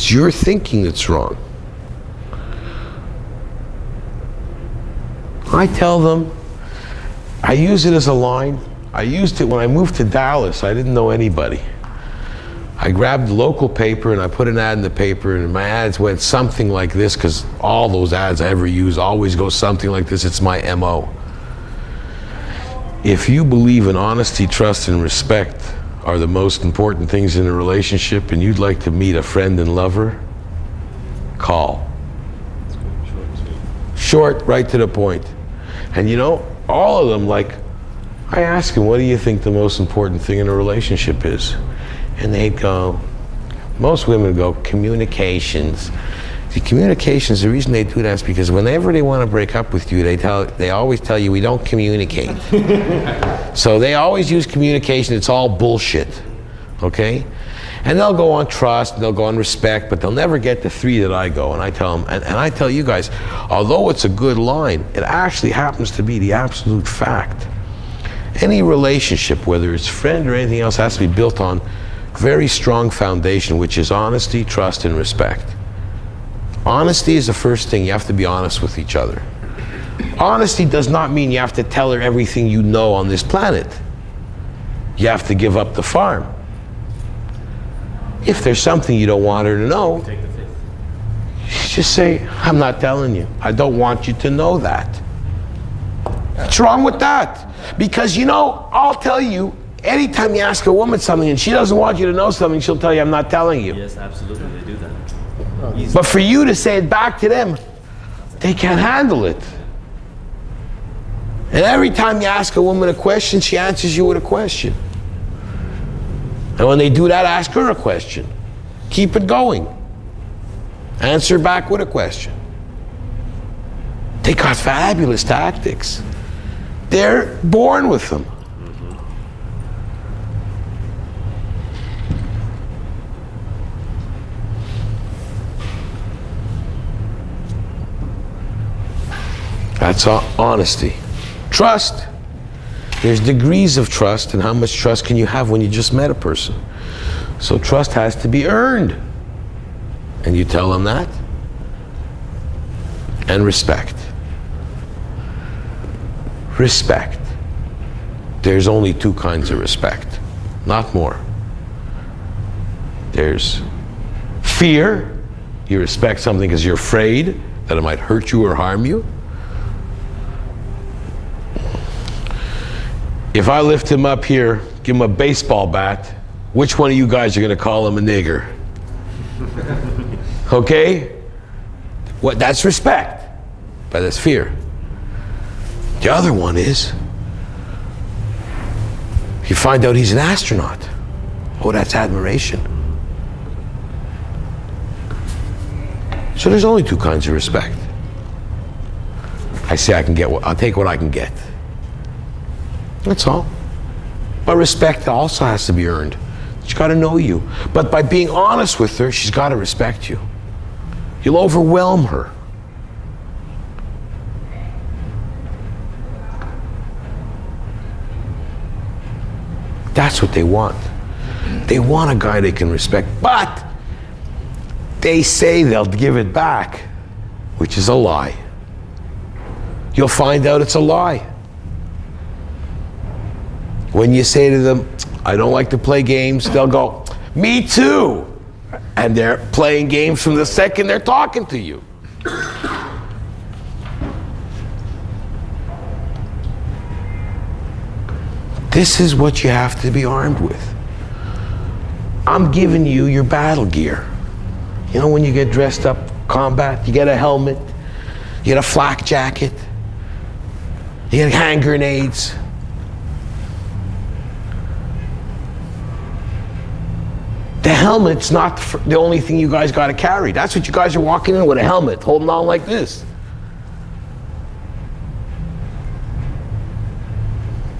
It's your thinking that's wrong. I tell them, I use it as a line. I used it when I moved to Dallas. I didn't know anybody. I grabbed the local paper and I put an ad in the paper, and my ads went something like this, because all those ads I ever use always go something like this. It's my MO. If you believe in honesty, trust, and respect are the most important things in a relationship, and you'd like to meet a friend and lover, call. Short, right to the point. And you know, all of them, like, I ask them, what do you think the most important thing in a relationship is? And they'd go, most women go, communications. The communications, the reason they do that is because whenever they want to break up with you, they always tell you, we don't communicate. So they always use communication. It's all bullshit, okay? And they'll go on trust, and they'll go on respect, but they'll never get the 3 that I go. And I tell them, and I tell you guys, although it's a good line, it actually happens to be the absolute fact. Any relationship, whether it's friend or anything else, has to be built on very strong foundation, which is honesty, trust, and respect. Honesty is the first thing. You have to be honest with each other. Honesty does not mean you have to tell her everything you know on this planet. You have to give up the farm. If there's something you don't want her to know, just say, I'm not telling you. I don't want you to know that. What's wrong with that? Because, you know, I'll tell you, anytime you ask a woman something and she doesn't want you to know something, she'll tell you, I'm not telling you. Yes, absolutely, they do that. But for you to say it back to them, they can't handle it. And every time you ask a woman a question, she answers you with a question. And when they do that, ask her a question. Keep it going. Answer back with a question. They got fabulous tactics. They're born with them. That's honesty. Trust. There's degrees of trust, and how much trust can you have when you just met a person? So trust has to be earned. And you tell them that. And respect. Respect. There's only 2 kinds of respect, not more. There's fear. You respect something because you're afraid that it might hurt you or harm you. If I lift him up here, give him a baseball bat, which one of you guys are going to call him a nigger? Okay? What? That's respect, but that's fear. The other one is, you find out he's an astronaut. Oh, that's admiration. So there's only 2 kinds of respect. I say I'll take what I can get. That's all. But respect also has to be earned. She's got to know you. But by being honest with her, she's got to respect you. You'll overwhelm her. That's what they want. They want a guy they can respect, but they say they'll give it back, which is a lie. You'll find out it's a lie. When you say to them, I don't like to play games, they'll go, me too. And they're playing games from the second they're talking to you. This is what you have to be armed with. I'm giving you your battle gear. You know, when you get dressed up combat, you get a helmet, you get a flak jacket, you get hand grenades. The helmet's not the only thing you guys got to carry. That's what you guys are walking in with, a helmet, holding on like this.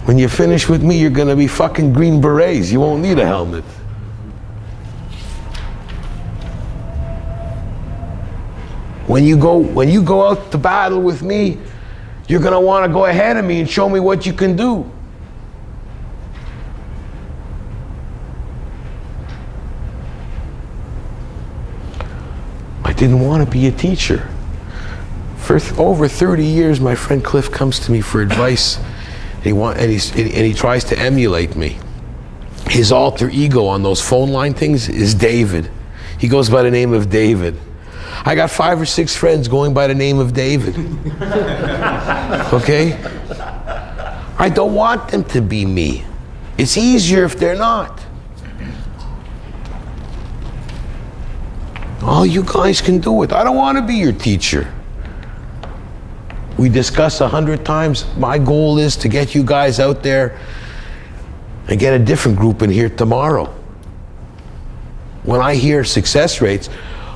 When you finish with me, you're going to be fucking Green Berets. You won't need a helmet. When you go out to battle with me, you're going to want to go ahead of me and show me what you can do. didn't want to be a teacher. For over 30 years, my friend Cliff comes to me for advice. And he tries to emulate me. His alter ego on those phone line things is David. He goes by the name of David. I got 5 or 6 friends going by the name of David. Okay? I don't want them to be me. It's easier if they're not. All you guys can do it. I don't want to be your teacher. We discussed 100 times. My goal is to get you guys out there and get a different group in here tomorrow. When I hear success rates,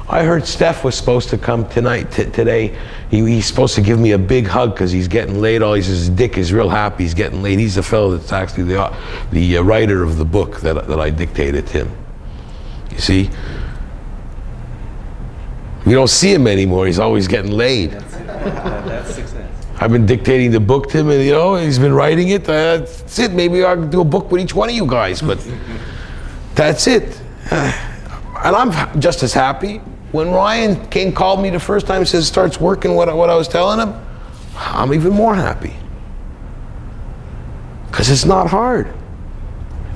I heard Steph was supposed to come today. He's supposed to give me a big hug because he's getting laid. He says his dick is real happy he's getting laid. He's the fellow that's actually the writer of the book that I dictated to him. You see? We don't see him anymore. He's always getting laid. That's success. I've been dictating the book to him, and he's been writing it. That's it. Maybe I can do a book with each one of you guys, but that's it. And I'm just as happy. When Ryan called me the first time, says starts working what I was telling him, I'm even more happy. Because it's not hard.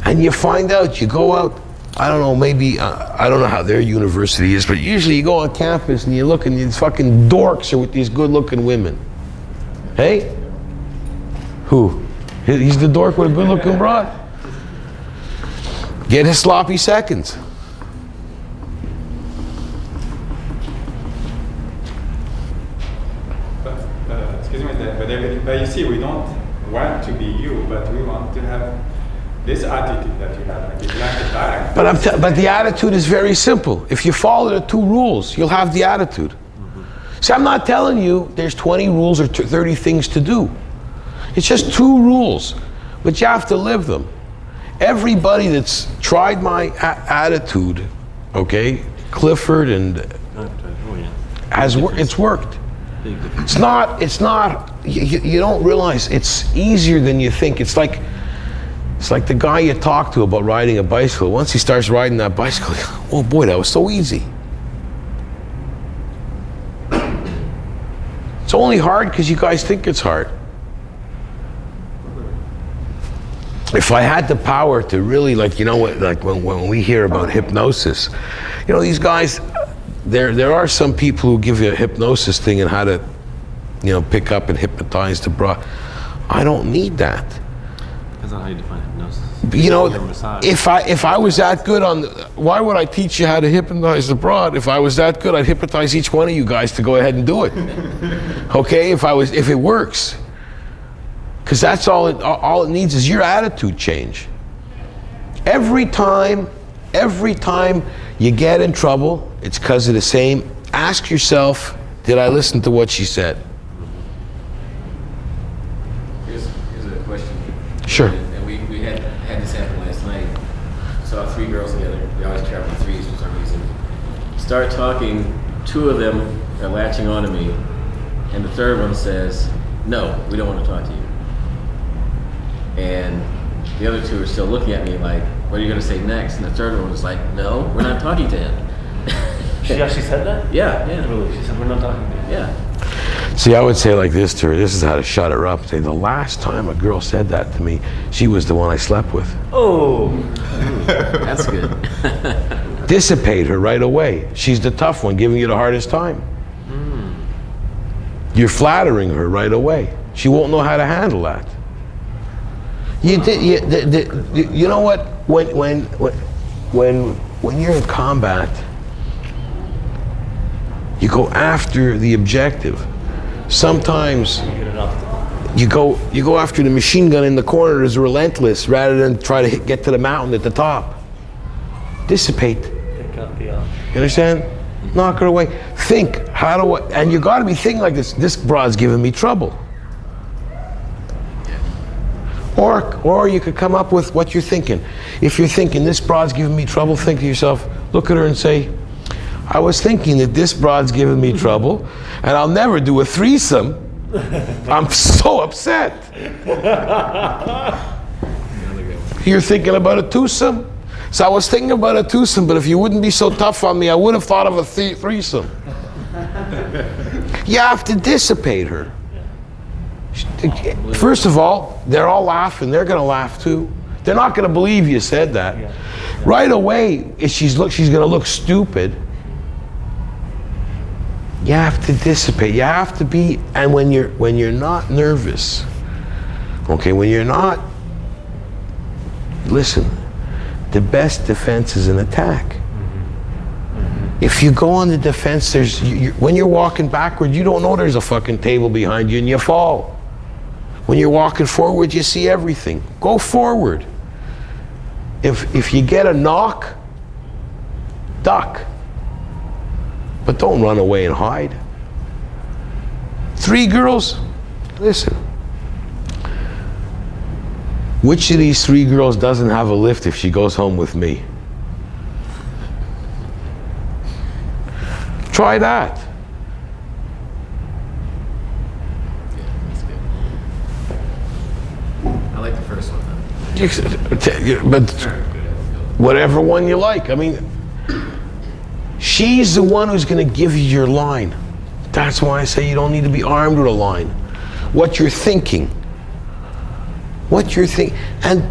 And you find out, you go out, I don't know, maybe, I don't know how their university is, but usually you go on campus and you look and these fucking dorks are with these good looking women. Hey? Who? He's the dork with a good looking broad? Get his sloppy seconds. Excuse me, but you see, we don't want to be you, but we want to have this attitude that you have, like you like it back. But the attitude is very simple. If you follow the 2 rules, you'll have the attitude. See, I'm not telling you there's 20 rules or 30 things to do. It's just 2 rules, but you have to live them. Everybody that's tried my attitude, okay, Clifford and it's worked. It's not, you don't realize it's easier than you think. It's like the guy you talk to about riding a bicycle. Once he starts riding that bicycle, oh boy, that was so easy. It's only hard because you guys think it's hard. If I had the power to really, like, when we hear about hypnosis, these guys, there are some people who give you a hypnosis thing and how to, pick up and hypnotize the broad. I don't need that. Depends on how you define hypnosis. If I was that good why would I teach you how to hypnotize the broad? If I was that good, I'd hypnotize each one of you guys to go ahead and do it. Okay, if it works. Because that's all it needs is your attitude change. Every time you get in trouble, it's because of the same. Ask yourself, did I listen to what she said? Here's a question. Sure. And we had this happen last night. Saw 3 girls together. We always travel in 3s for some reason. Start talking, 2 of them are latching onto me, and the 3rd one says, no, we don't want to talk to you. And the other 2 are still looking at me like, what are you going to say next? And the 3rd one was like, no, we're not talking to him. She actually said that? Yeah. Really? She said, we're not talking to him. Yeah. See, I would say like this to her, this is how to shut her up. Say, the last time a girl said that to me, she was the one I slept with. Oh. That's good. Dissipate her right away. She's the tough one, giving you the hardest time. You're flattering her right away. She won't know how to handle that. You know what? When you're in combat, you go after the objective. Sometimes you go after the machine gun in the corner as relentless rather than try to get to the mountain at the top. Dissipate. You understand? Knock her away. Think, and you got to be thinking like this. This broad's giving me trouble. Or you could come up with what you're thinking. If you're thinking this broad's giving me trouble, think to yourself, look at her and say, I was thinking that this broad's giving me trouble and I'll never do a threesome. I'm so upset. You're thinking about a twosome? So I was thinking about a twosome, but if you wouldn't be so tough on me, I would have thought of a threesome. You have to dissipate her. First of all, they're all laughing. They're going to laugh too. They're not going to believe you said that. Yeah. Right away, if she's going to look stupid. You have to dissipate. You have to be, and when you're not nervous, okay, when you're not, listen, the best defense is an attack. If you go on the defense, when you're walking backward, you don't know there's a fucking table behind you and you fall. When you're walking forward, you see everything. Go forward. If you get a knock, duck. But don't run away and hide. 3 girls, listen. Which of these 3 girls doesn't have a lift if she goes home with me? Try that. Yeah, that's good. I like the first one though. But whatever one you like. I mean, she's the one who's going to give you your line. That's why I say you don't need to be armed with a line. What you're thinking. What you're thinking. And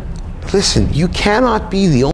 listen, you cannot be the only